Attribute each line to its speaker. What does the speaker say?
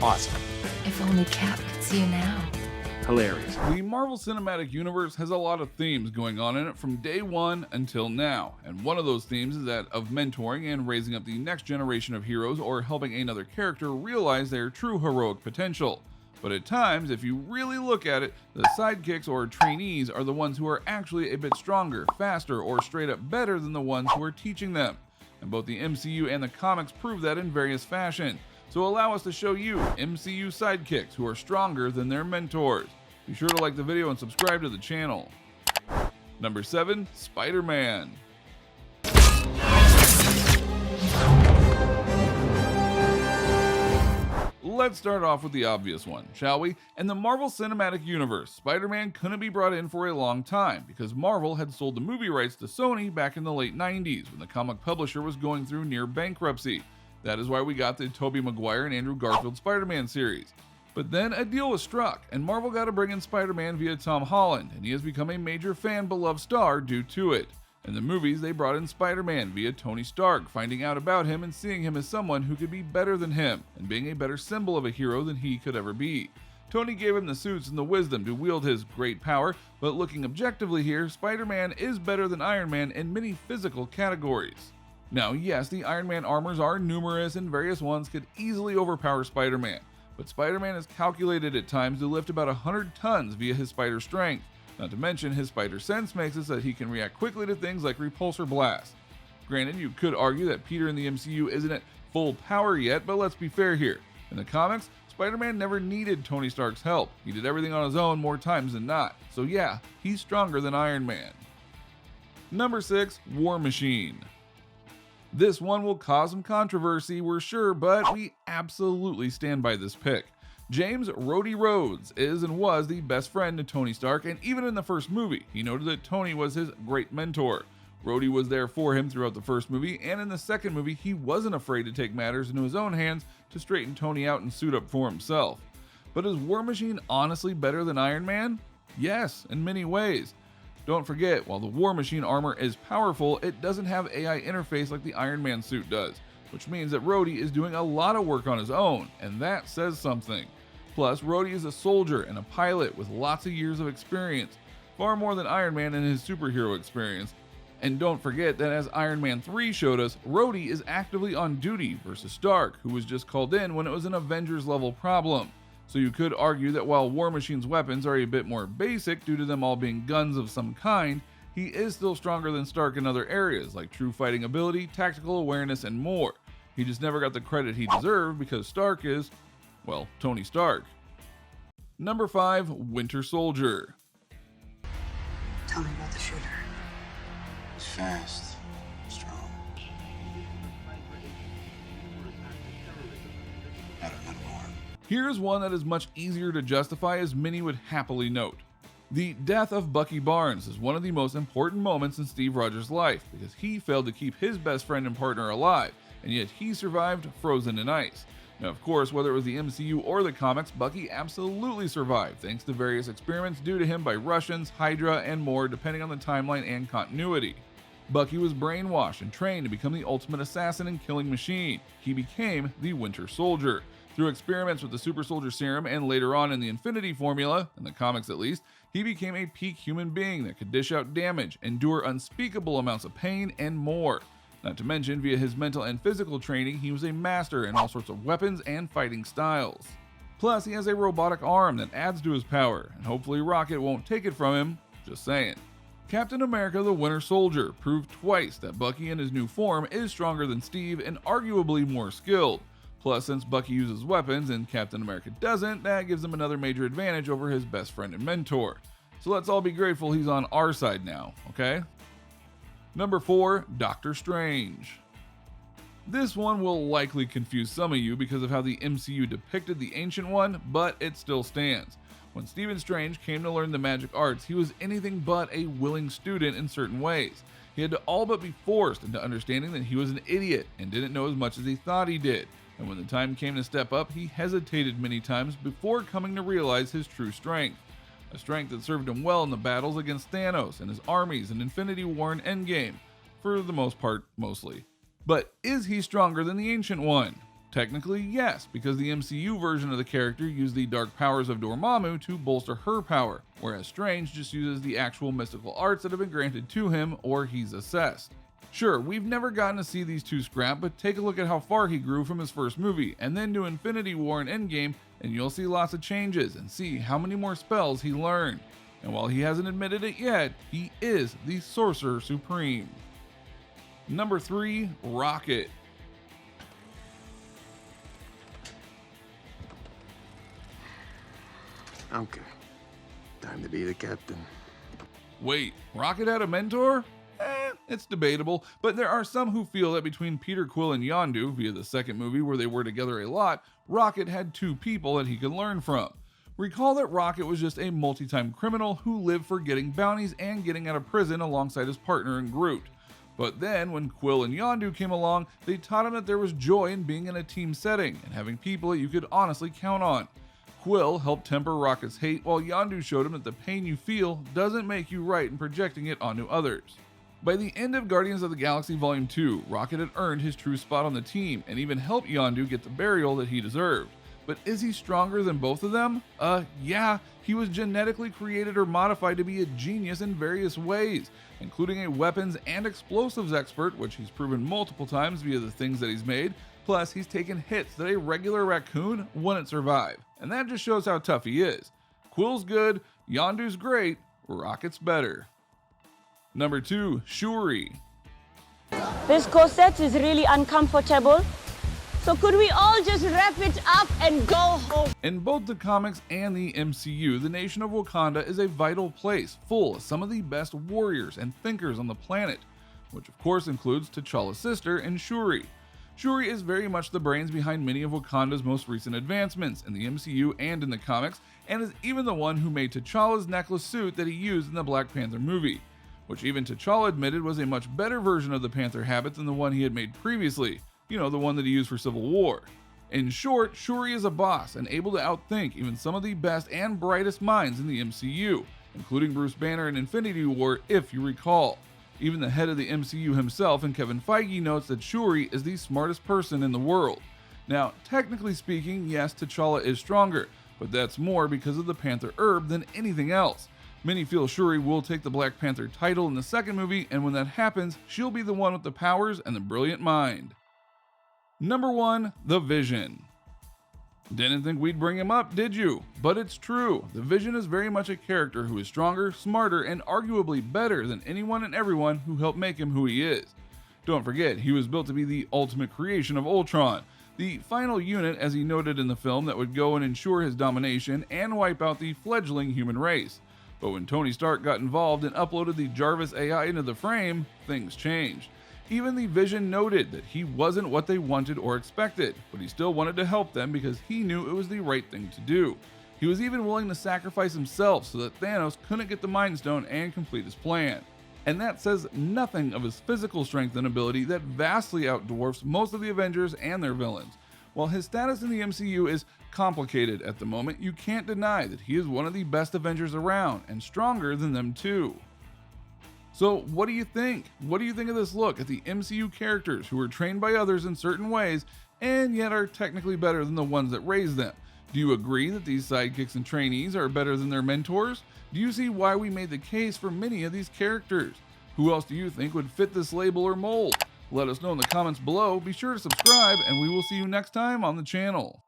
Speaker 1: Awesome.
Speaker 2: If only Cap could see you now.
Speaker 1: Hilarious.
Speaker 3: The Marvel Cinematic Universe has a lot of themes going on in it from day one until now, and one of those themes is that of mentoring and raising up the next generation of heroes or helping another character realize their true heroic potential. But at times, if you really look at it, the sidekicks or trainees are the ones who are actually a bit stronger, faster, or straight up better than the ones who are teaching them. And both the MCU and the comics prove that in various fashion. So allow us to show you MCU Sidekicks who are stronger than their mentors. Be sure to like the video and subscribe to the channel. Number 7, Spider-Man. Let's start off with the obvious one, shall we? In the Marvel Cinematic Universe, Spider-Man couldn't be brought in for a long time because Marvel had sold the movie rights to Sony back in the late 90s when the comic publisher was going through near bankruptcy. That is why we got the Tobey Maguire and Andrew Garfield Spider-Man series. But then a deal was struck, and Marvel got to bring in Spider-Man via Tom Holland, and he has become a major fan-beloved star due to it. In the movies, they brought in Spider-Man via Tony Stark, finding out about him and seeing him as someone who could be better than him, and being a better symbol of a hero than he could ever be. Tony gave him the suits and the wisdom to wield his great power, but looking objectively here, Spider-Man is better than Iron Man in many physical categories. Now, yes, the Iron Man armors are numerous and various ones could easily overpower Spider-Man, but Spider-Man is calculated at times to lift about 100 tons via his spider strength. Not to mention, his spider sense makes it so that he can react quickly to things like repulsor blast. Granted, you could argue that Peter in the MCU isn't at full power yet, but let's be fair here. In the comics, Spider-Man never needed Tony Stark's help. He did everything on his own more times than not. So yeah, he's stronger than Iron Man. Number 6, War Machine. This one will cause some controversy, we're sure, but we absolutely stand by this pick. James Rhodey Rhodes is and was the best friend to Tony Stark, and even in the first movie, he noted that Tony was his great mentor. Rhodey was there for him throughout the first movie, and in the second movie, he wasn't afraid to take matters into his own hands to straighten Tony out and suit up for himself. But is War Machine honestly better than Iron Man? Yes, in many ways. Don't forget, while the War Machine armor is powerful, it doesn't have AI interface like the Iron Man suit does, which means that Rhodey is doing a lot of work on his own, and that says something. Plus, Rhodey is a soldier and a pilot with lots of years of experience, far more than Iron Man in his superhero experience. And don't forget that as Iron Man 3 showed us, Rhodey is actively on duty versus Stark, who was just called in when it was an Avengers level problem. So you could argue that while War Machine's weapons are a bit more basic due to them all being guns of some kind, he is still stronger than Stark in other areas like true fighting ability, tactical awareness, and more. He just never got the credit he deserved because Stark is, well, Tony Stark. Number 5, Winter Soldier.
Speaker 4: Tell me about the shooter.
Speaker 5: He's fast, strong. Not an alarm.
Speaker 3: Here's one that is much easier to justify, as many would happily note. The death of Bucky Barnes is one of the most important moments in Steve Rogers' life because he failed to keep his best friend and partner alive, and yet he survived frozen in ice. Now, of course, whether it was the MCU or the comics, Bucky absolutely survived thanks to various experiments due to him by Russians, Hydra, and more depending on the timeline and continuity. Bucky was brainwashed and trained to become the ultimate assassin and killing machine. He became the Winter Soldier. Through experiments with the Super Soldier Serum and later on in the Infinity Formula, in the comics at least, he became a peak human being that could dish out damage, endure unspeakable amounts of pain, and more. Not to mention, via his mental and physical training, he was a master in all sorts of weapons and fighting styles. Plus, he has a robotic arm that adds to his power, and hopefully Rocket won't take it from him, just saying. Captain America the Winter Soldier proved twice that Bucky in his new form is stronger than Steve and arguably more skilled. Plus, since Bucky uses weapons and Captain America doesn't, that gives him another major advantage over his best friend and mentor. So let's all be grateful he's on our side now, okay? Number 4, Doctor Strange. This one will likely confuse some of you because of how the MCU depicted the Ancient One, but it still stands. When Stephen Strange came to learn the magic arts, he was anything but a willing student in certain ways. He had to all but be forced into understanding that he was an idiot and didn't know as much as he thought he did. And when the time came to step up, he hesitated many times before coming to realize his true strength. A strength that served him well in the battles against Thanos and his armies in Infinity War and Endgame, for the most part, mostly. But is he stronger than the Ancient One? Technically, yes, because the MCU version of the character used the dark powers of Dormammu to bolster her power, whereas Strange just uses the actual mystical arts that have been granted to him or he's assessed. Sure, we've never gotten to see these two scrap, but take a look at how far he grew from his first movie, and then do Infinity War and Endgame, and you'll see lots of changes and see how many more spells he learned. And while he hasn't admitted it yet, he is the Sorcerer Supreme. Number 3, Rocket.
Speaker 1: Okay. Time to be the captain.
Speaker 3: Wait, Rocket had a mentor? It's debatable, but there are some who feel that between Peter Quill and Yondu, via the second movie where they were together a lot, Rocket had two people that he could learn from. Recall that Rocket was just a multi-time criminal who lived for getting bounties and getting out of prison alongside his partner in Groot. But then, when Quill and Yondu came along, they taught him that there was joy in being in a team setting and having people that you could honestly count on. Quill helped temper Rocket's hate, while Yondu showed him that the pain you feel doesn't make you right in projecting it onto others. By the end of Guardians of the Galaxy Volume 2, Rocket had earned his true spot on the team and even helped Yondu get the burial that he deserved. But is he stronger than both of them? Yeah, he was genetically created or modified to be a genius in various ways, including a weapons and explosives expert, which he's proven multiple times via the things that he's made, plus he's taken hits that a regular raccoon wouldn't survive. And that just shows how tough he is. Quill's good, Yondu's great, Rocket's better. Number 2, Shuri.
Speaker 6: This corset is really uncomfortable. So could we all just wrap it up and go home?
Speaker 3: In both the comics and the MCU, the nation of Wakanda is a vital place full of some of the best warriors and thinkers on the planet, which of course includes T'Challa's sister and Shuri. Shuri is very much the brains behind many of Wakanda's most recent advancements in the MCU and in the comics, and is even the one who made T'Challa's necklace suit that he used in the Black Panther movie, which even T'Challa admitted was a much better version of the Panther habit than the one he had made previously, the one that he used for Civil War. In short, Shuri is a boss and able to outthink even some of the best and brightest minds in the MCU, including Bruce Banner in Infinity War if you recall. Even the head of the MCU himself and Kevin Feige notes that Shuri is the smartest person in the world. Now, technically speaking, yes, T'Challa is stronger, but that's more because of the Panther herb than anything else. Many feel Shuri will take the Black Panther title in the second movie, and when that happens, she'll be the one with the powers and the brilliant mind. Number 1, The Vision. Didn't think we'd bring him up, did you? But it's true. The Vision is very much a character who is stronger, smarter, and arguably better than anyone and everyone who helped make him who he is. Don't forget, he was built to be the ultimate creation of Ultron, the final unit, as he noted in the film, that would go and ensure his domination and wipe out the fledgling human race. But when Tony Stark got involved and uploaded the Jarvis AI into the frame, things changed. Even the Vision noted that he wasn't what they wanted or expected, but he still wanted to help them because he knew it was the right thing to do. He was even willing to sacrifice himself so that Thanos couldn't get the Mind Stone and complete his plan. And that says nothing of his physical strength and ability that vastly outdwarfs most of the Avengers and their villains. While his status in the MCU is complicated at the moment, you can't deny that he is one of the best Avengers around and stronger than them too. So what do you think? What do you think of this look at the MCU characters who were trained by others in certain ways and yet are technically better than the ones that raised them? Do you agree that these sidekicks and trainees are better than their mentors? Do you see why we made the case for many of these characters? Who else do you think would fit this label or mold? Let us know in the comments below. Be sure to subscribe, and we will see you next time on the channel.